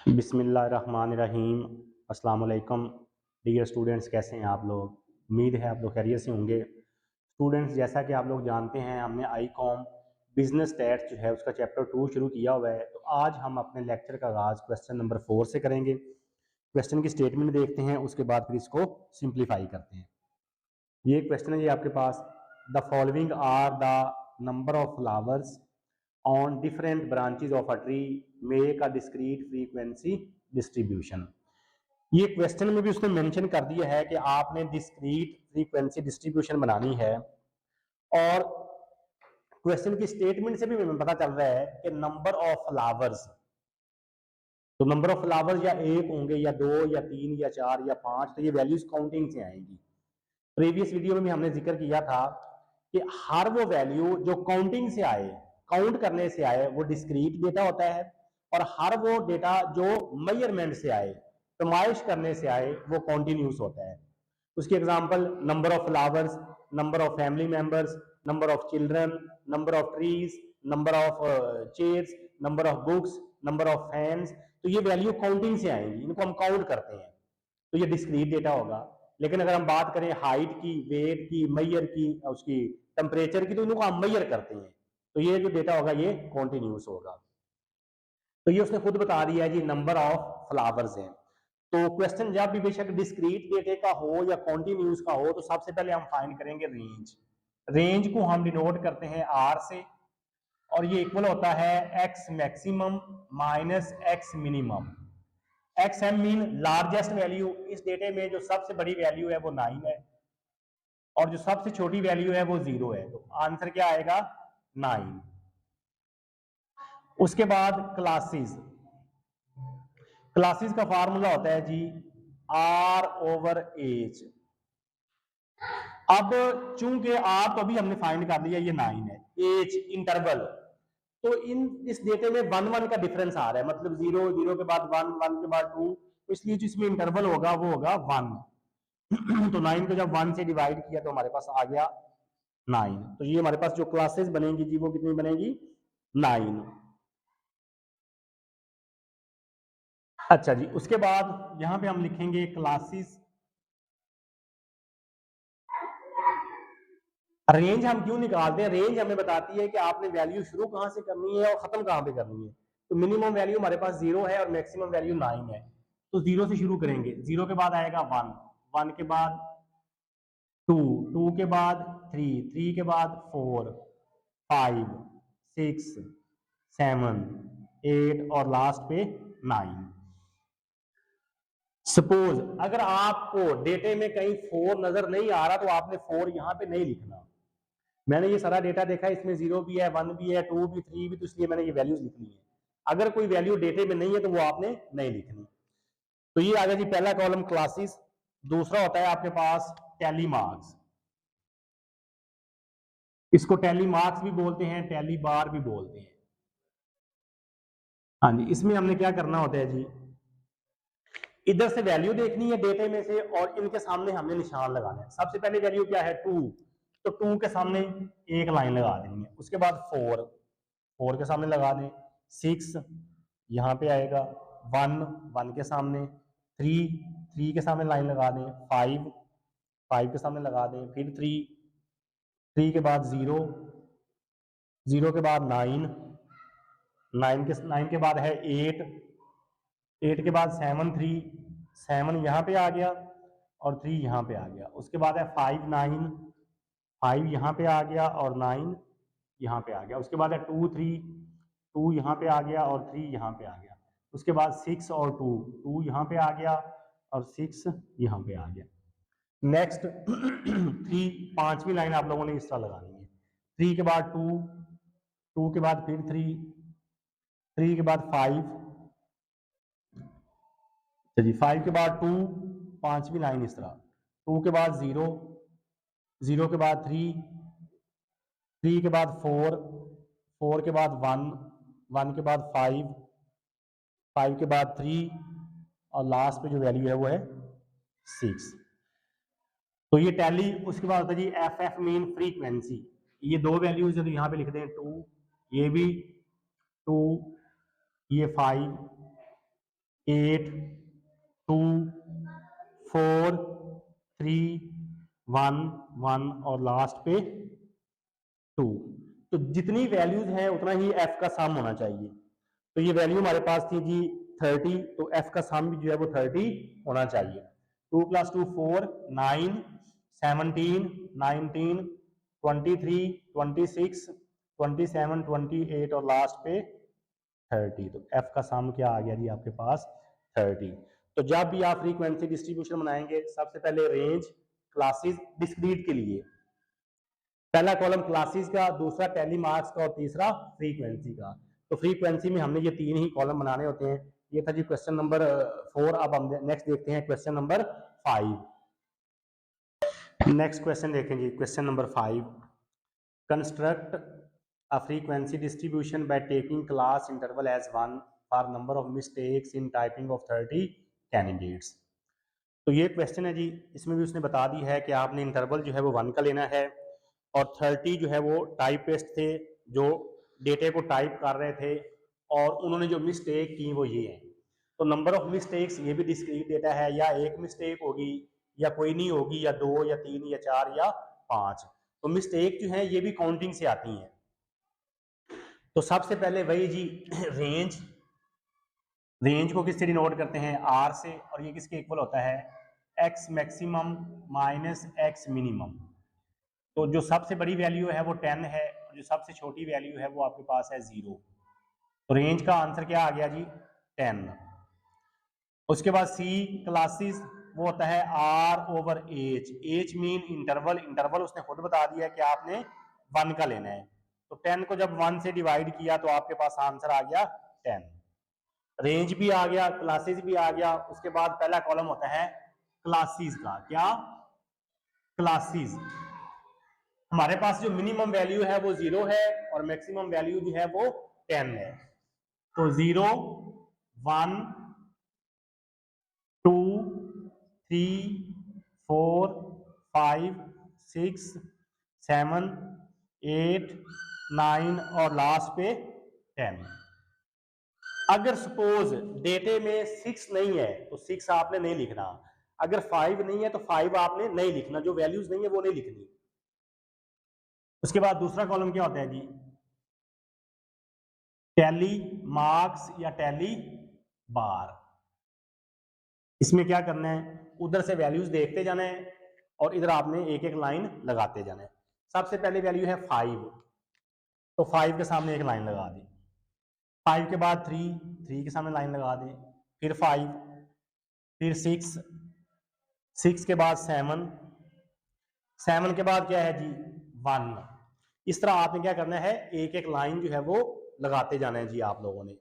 बिस्मिल्लाहिर्रहमानिर्रहीम। अस्सलाम वालेकुम डियर स्टूडेंट्स, कैसे हैं आप लोग? उम्मीद है आप लोग खैरियत से होंगे। स्टूडेंट्स, जैसा कि आप लोग जानते हैं, हमने आई कॉम बिजनेस स्टैट्स जो है उसका चैप्टर 2 शुरू किया हुआ है। तो आज हम अपने लेक्चर का आगाज़ क्वेश्चन नंबर 4 से करेंगे। क्वेश्चन की स्टेटमेंट देखते हैं, उसके बाद फिर इसको सिंप्लीफाई करते हैं। ये क्वेश्चन है ये आपके पास, the following are the number of flowers on different branches of a tree, make a discrete frequency distribution. ये क्वेश्चन में भी उसने मेंशन कर दिया है कि आपने डिस्क्रीट फ्रीक्वेंसी डिस्ट्रीब्यूशन बनानी है। और क्वेश्चन की स्टेटमेंट से भी हमें पता चल रहा है कि नंबर ऑफ फ्लावर्स, तो नंबर ऑफ फ्लावर्स या एक होंगे या दो या तीन या चार या पांच, तो ये वैल्यूज काउंटिंग से आएंगी। प्रीवियस वीडियो में भी हमने जिक्र किया था कि हर वो वैल्यू जो काउंटिंग से आए, काउंट करने से आए, वो डिस्क्रीट डेटा होता है, और हर वो डेटा जो मेजरमेंट से आए, पैमाइश करने से आए, वो कॉन्टिन्यूस होता है। उसकी example number of flowers, number of family members, number of children, number of trees, number of chairs, number of books, number of fans. तो ये वैल्यू काउंटिंग से आएंगी, इनको हम काउंट करते हैं, तो ये डिस्क्रीट डेटा होगा। लेकिन अगर हम बात करें हाइट की, वेट की, मैयर की, उसकी टेम्परेचर की, तो इनको हम मैयर करते हैं, तो ये जो डेटा होगा ये कॉन्टिन्यूस होगा। तो ये उसने खुद बता दिया है जी, नंबर ऑफ फ्लावर्स हैं। तो क्वेश्चन जब भी बेशक डिस्क्रीट डेटा का हो या कॉन्टिन्यूस का हो, तो सबसे पहले हम फाइंड करेंगे रेंज। रेंज को हम डिनोट करते हैं आर से, और ये इक्वल होता है X maximum minus X minimum. X M mean largest value, इस डेटे में जो सबसे बड़ी वैल्यू है वो 9 है, और जो सबसे छोटी वैल्यू है वो 0 है, तो आंसर क्या आएगा? 9। उसके बाद क्लासेस, क्लासेस का फार्मूला होता है जी आर ओवर एच। अब चूंकि आर तो अभी हमने फाइंड कर लिया, ये 9 है, एच इंटरवल, तो इस डेटे में 1 1 का डिफरेंस आ रहा है, मतलब 0 0 के बाद 1 1 के बाद 2, तो इसलिए जो इसमें इंटरवल होगा वो होगा 1। तो 9 को जब 1 से डिवाइड किया तो हमारे पास आ गया 9। तो ये हमारे पास जो क्लासेस बनेंगी जी वो कितनी बनेगी? 9। अच्छा जी, उसके बाद यहां पे हम लिखेंगे क्लासेस। रेंज हम क्यों निकालते हैं? रेंज हमें बताती है कि आपने वैल्यू शुरू कहां से करनी है और खत्म कहां पे करनी है। तो मिनिमम वैल्यू हमारे पास 0 है और मैक्सिमम वैल्यू 9 है, तो 0 से शुरू करेंगे। 0 के बाद आएगा 1, 1 के बाद 2, 2 के बाद 3, 3 के बाद 4, 5, 6, 7, 8 और लास्ट पे 9। सपोज अगर आपको डेटे में कहीं 4 नजर नहीं आ रहा, तो आपने 4 यहां पे नहीं लिखना। मैंने ये सारा डेटा देखा, इसमें 0 भी है, 1 भी है, 2 भी, 3 भी, तो इसलिए मैंने ये वैल्यूज लिखनी है। अगर कोई वैल्यू डेटे में नहीं है तो वो आपने नहीं लिखनी। तो ये आ गया जी पहला कॉलम क्लासेस। दूसरा होता है आपके पास टैली मार्क्स। इसको टैली मार्क्स भी बोलते हैं, टैली बार भी बोलते हैं। हाँ जी, इसमें हमने क्या करना होता है जी, इधर से वैल्यू देखनी है डेटे में से, और इनके सामने हमने निशान लगाना है। सबसे पहले वैल्यू क्या है? 2, तो 2 के सामने एक लाइन लगा देनी है। उसके बाद 4, 4 के सामने लगा दें। 6 यहाँ पे आएगा, 1, 1 के सामने, 3, 3 के सामने लाइन लगा दें। 5, 5 के सामने लगा दें। फिर 3, 3 के बाद 0, 0 के बाद 9, 9 के बाद है 8, 8 के बाद 7, 3, 7 यहाँ पे आ गया और 3 यहाँ पे आ गया। उसके बाद है 5, 9, 5 यहाँ पे आ गया और 9 यहाँ पे आ गया। उसके बाद है 2, 3, 2 यहाँ पे आ गया और 3 यहाँ पे आ गया। उसके बाद 6 और 2, 2 यहाँ पे आ गया और 6 यहाँ पे आ गया। नेक्स्ट 3, पांचवी लाइन आप लोगों ने इस तरह लगानी है। 3 के बाद 2, 2 के बाद फिर 3, 3 के बाद 5, चलिए 5 के बाद 2, पांचवी लाइन इस तरह। 2 के बाद 0, 0 के बाद 3, 3 के बाद 4, 4 के बाद 1, 1 के बाद 5, 5 के बाद 3, और लास्ट पे जो वैल्यू है वो है 6। तो ये टैली। उसके बाद होता है जी एफ एफ मीन फ्रीक्वेंसी। ये दो वैल्यूज है तो यहाँ पे लिख दें 2, ये भी 2, ये 5, 8 2 4 3 1 1 और लास्ट पे 2। तो जितनी वैल्यूज हैं उतना ही एफ का सम होना चाहिए। तो ये वैल्यू हमारे पास थी जी 30, तो एफ का सम भी जो है वो 30 होना चाहिए। 2 + 2 4 9 17 19 23 26 27 28 और लास्ट पे 30। तो एफ का सम क्या आ गया जी आपके पास 30। तो जब भी आप फ्रीक्वेंसी डिस्ट्रीब्यूशन बनाएंगे सबसे पहले रेंज, क्लासेस, डिस्क्रीट के लिए पहला कॉलम क्लासेस का, दूसरा टैली मार्क्स का और तीसरा फ्रीक्वेंसी का। तो फ्रीक्वेंसी में हमने ये तीन ही कॉलम बनाने होते हैं। ये था जी क्वेश्चन नंबर 4। अब हम नेक्स्ट देखते हैं क्वेश्चन नंबर 5। नेक्स्ट क्वेश्चन देखें जी, question number 5। Construct a frequency distribution by taking class interval as 1 for number of mistakes in typing of 30 candidates। तो ये क्वेश्चन है जी, इसमें भी उसने बता दी है कि आपने इंटरवल जो है वो 1 का लेना है और 30 जो है वो टाइपिस्ट थे जो डेटे को टाइप कर रहे थे और उन्होंने जो मिस्टेक की वो ये है। तो नंबर ऑफ मिस्टेक्स ये भी डिस्क्रीट डेटा है, या एक मिस्टेक होगी या कोई नहीं होगी, या 2 या 3 या 4 या 5। तो मिस्टेक जो है ये भी काउंटिंग से आती हैं। तो सबसे पहले वही जी रेंज, रेंज को किससे डिनोट करते हैं आर से, और ये किसके इक्वल होता है X maximum minus X minimum. तो जो सबसे बड़ी वैल्यू है वो 10 है और जो सबसे छोटी वैल्यू है वो आपके पास है 0। तो रेंज का आंसर क्या आ गया जी 10। उसके बाद सी क्लासेस वो होता है R over H. H mean interval, interval उसने खुद बता दिया कि आपने 1 का लेना है। तो 10 को जब 1 से डिवाइड किया तो आपके पास आंसर आ गया 10। रेंज भी आ गया, क्लासेस भी आ गया। उसके बाद पहला कॉलम होता है क्लासेस का, क्या क्लासेस। हमारे पास जो मिनिमम वैल्यू है वो 0 है और मैक्सिमम वैल्यू जो है वो 10 है। तो 0 1 2 3 4 5 6 7 8 9 और लास्ट पे 10। अगर सपोज डेटे में 6 नहीं है तो 6 आपने नहीं लिखना, अगर 5 नहीं है तो 5 आपने नहीं लिखना, जो वैल्यूज नहीं है वो नहीं लिखनी। उसके बाद दूसरा कॉलम क्या होता है जी टैली मार्क्स या टैली बार। इसमें क्या करना है, उधर से वैल्यूज देखते जाना है और इधर आपने एक एक लाइन लगाते जाना है। सबसे पहले वैल्यू है 5, तो 5 के सामने एक लाइन लगा दी। 5 के बाद 3, 3 के सामने लाइन लगा दें, फिर 5, फिर 6, 6 के बाद 7, 7 के बाद क्या है जी 1। इस तरह आपने क्या करना है, एक एक लाइन जो है वो लगाते जाना है जी आप लोगों ने।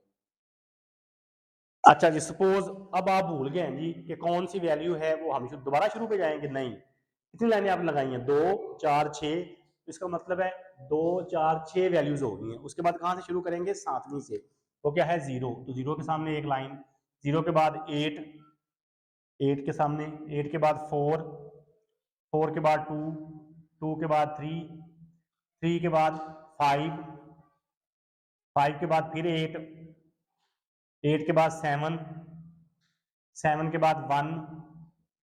अच्छा जी, सपोज अब आप भूल गए हैं जी कि कौन सी वैल्यू है, वो हम दोबारा शुरू पे जाएंगे नहीं। कितनी लाइनें आपने लगाई हैं 2 4 6, इसका मतलब है 2 4 6 वैल्यूज हो गई हैं। उसके बाद कहां से शुरू करेंगे 7वीं से, वो क्या है 0, तो 0 के सामने एक लाइन, 0 के बाद 8, 8 के सामने, 8 के बाद 4, 4 के बाद 2, 2 के बाद 3, 3 के बाद 5, 5 के बाद फिर 8, 8 के बाद 7, 7 के बाद 1,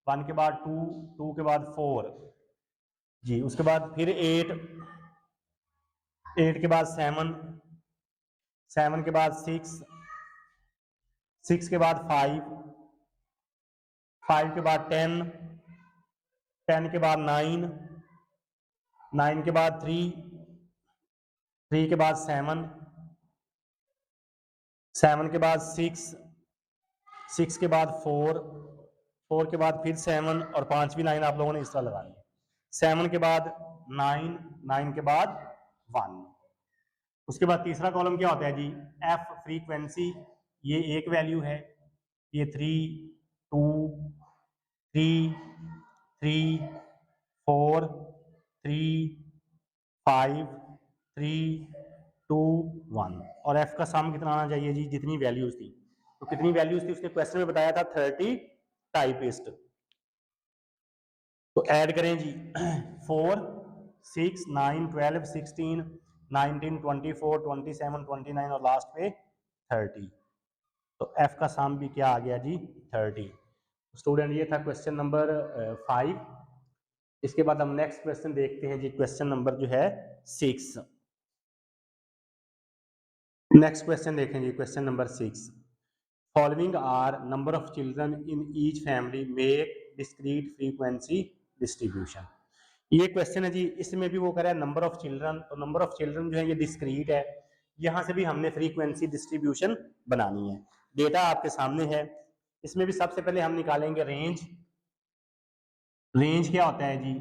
1 के बाद 2, 2 के बाद 4 जी। उसके बाद फिर 8, 8 के बाद 7, 7 के बाद 6, 6 के बाद 5, 5 के बाद 10, 10 के बाद 9, 9 के बाद 3, 3 के बाद 7, 7 के बाद 6, 6 के बाद 4, 4 के बाद फिर 7 और 5वीं लाइन आप लोगों ने इस तरह लगानी है। 7 के बाद 9, 9 के बाद 1। उसके बाद तीसरा कॉलम क्या होता है जी एफ फ्रीक्वेंसी। ये एक वैल्यू है, ये 3 2 3 3 4 3 5 3 2 1। और एफ का सम कितना आना चाहिए जी जितनी वैल्यूज थी। तो कितनी वैल्यूज थी उसने क्वेश्चन में बताया था 30 टाइपिस्ट। तो ऐड करें जी 4 6 9 12 16 19 24 27 29 और लास्ट पे 30। तो एफ का सम भी क्या आ गया जी 30। स्टूडेंट ये था क्वेश्चन नंबर 5। इसके बाद हम नेक्स्ट क्वेश्चन देखते हैं जी, क्वेश्चन नंबर जो है 6। नेक्स्ट क्वेश्चन देखें जी, question number 6। Following are number of children in each family make discrete frequency distribution. ये क्वेश्चन है जी, इसमें भी वो कह रहा है नंबर ऑफ चिल्ड्रन, तो नंबर ऑफ चिल्ड्रन जो है ये डिस्क्रीट है, यहां से भी हमने फ्रीक्वेंसी डिस्ट्रीब्यूशन बनानी है। डेटा आपके सामने है, इसमें भी सबसे पहले हम निकालेंगे रेंज। रेंज क्या होता है जी,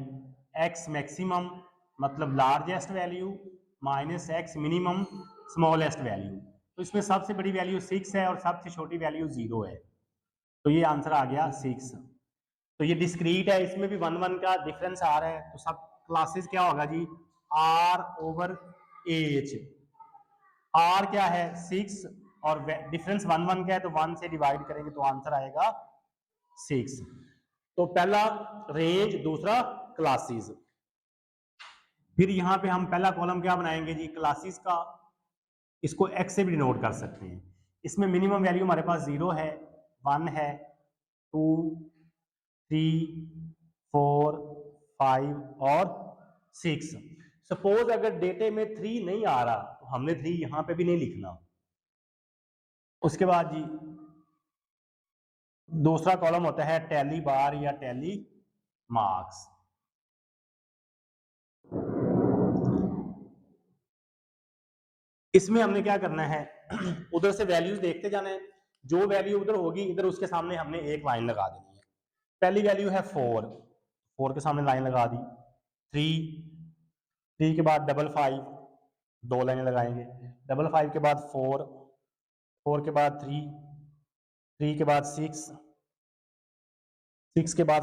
एक्स मैक्सिमम मतलब largest value minus X minimum smallest value. तो इसमें सबसे बड़ी वैल्यू 6 है और सबसे छोटी वैल्यू 0 है, तो ये आंसर आ गया 6। तो ये डिस्क्रीट है, इसमें भी 1 1 का डिफरेंस आ रहा है, तो सब क्लासेस क्या होगा जी, आर ओवर एच। आर क्या है 6 और डिफरेंस 1 1 का है, तो 1 से डिवाइड करेंगे तो आंसर आएगा 6। तो पहला रेंज, दूसरा क्लासेस। फिर यहां पे हम पहला कॉलम क्या बनाएंगे जी, क्लासेस का। इसको एक्स से भी डिनोट कर सकते हैं। इसमें मिनिमम वैल्यू हमारे पास 0 है, 1 है, 2 3 4 5 और 6। सपोज अगर डेटे में 3 नहीं आ रहा तो हमने 3 यहां पे भी नहीं लिखना। उसके बाद जी दूसरा कॉलम होता है टैली बार या टैली मार्क्स। इसमें हमने क्या करना है, उधर से वैल्यूज देखते जाना है, जो वैल्यू उधर होगी इधर उसके सामने हमने एक लाइन लगा देनी है। पहली वैल्यू है 4, 4 के सामने लाइन लगा दी। 3 के बाद 5 2 लाइनें लगाएंगे। 5 के बाद 4 के बाद 3 के बाद 6 के बाद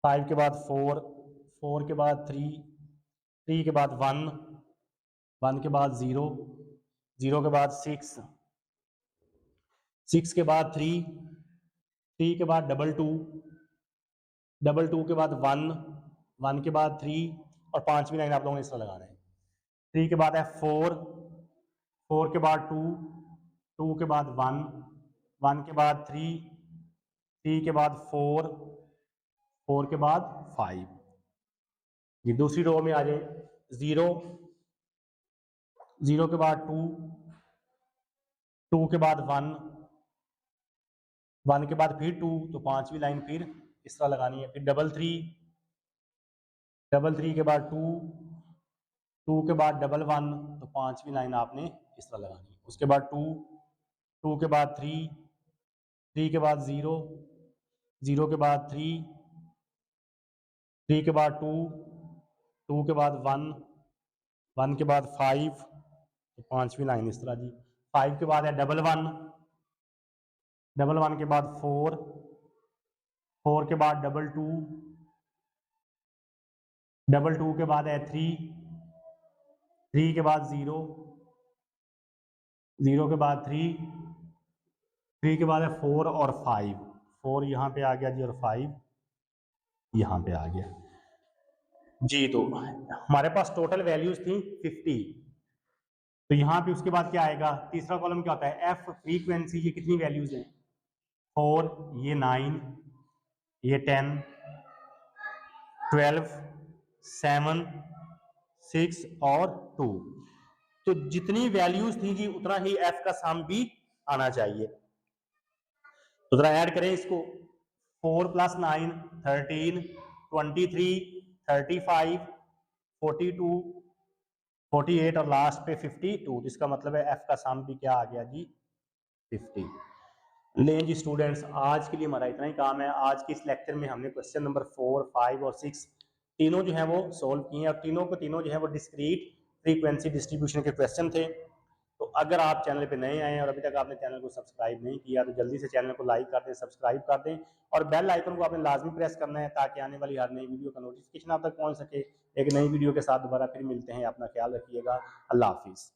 5 के बाद 4 के बाद 3 के बाद 1 के बाद 0 के बाद 6 के बाद 3 के बाद 2 के बाद 1 के बाद 3 और 5वीं लाइन आप लोगों ने इस तरह लगाना है। 3 के बाद है 4 के बाद 2 के बाद 1 के बाद 3 के बाद 4 के बाद 5। ये दूसरी रो में आ जाए, 0 के बाद 2 के बाद 1 के बाद फिर 2, तो 5वीं लाइन फिर इस तरह लगानी है। फिर 3 के बाद 2 के बाद 1 तो 5वीं लाइन आपने इस तरह लगानी है। उसके बाद 2 के बाद 3 के बाद 0 के बाद 3 के बाद 2 के बाद 1 के बाद 5, तो 5वीं लाइन इस तरह जी। 5 के बाद है 1 के बाद 4 के बाद 2 के बाद है 3 के बाद 0 के बाद 3 के बाद है 4 और 5। 4 यहाँ पे आ गया जी और 5 यहाँ पे आ गया जी। तो हमारे पास टोटल वैल्यूज थी 50। तो यहाँ पे उसके बाद क्या आएगा, तीसरा कॉलम क्या होता है, एफ फ्रीक्वेंसी। ये कितनी वैल्यूज हैं, 4, ये 9, ये 10, 12, 7, 6 और 2। तो जितनी वैल्यूज थी जी उतना ही एफ का सम भी आना चाहिए। तो जरा ऐड करें इसको, 4 + 9 13, 23, 35, 42, 48 और लास्ट पे 52। इसका मतलब है एफ का सम भी क्या आ गया जी 50। लें जी स्टूडेंट्स, आज के लिए हमारा इतना ही काम है। आज के इस लेक्चर में हमने क्वेश्चन नंबर 4, 5 और 6 तीनों जो है वो सोल्व किए हैं, और तीनों जो है वो डिस्क्रीट फ्रीक्वेंसी डिस्ट्रीब्यूशन के क्वेश्चन थे। तो अगर आप चैनल पे नए आए हैं और अभी तक आपने चैनल को सब्सक्राइब नहीं किया तो जल्दी से चैनल को लाइक कर दें, सब्सक्राइब कर दें, और बेल आइकन को आपने लाजमी प्रेस करना है ताकि आने वाली हर नई वीडियो का नोटिफिकेशन आप तक पहुंच सके। एक नई वीडियो के साथ दोबारा फिर मिलते हैं। अपना ख्याल रखिएगा। अल्लाह हाफिज़।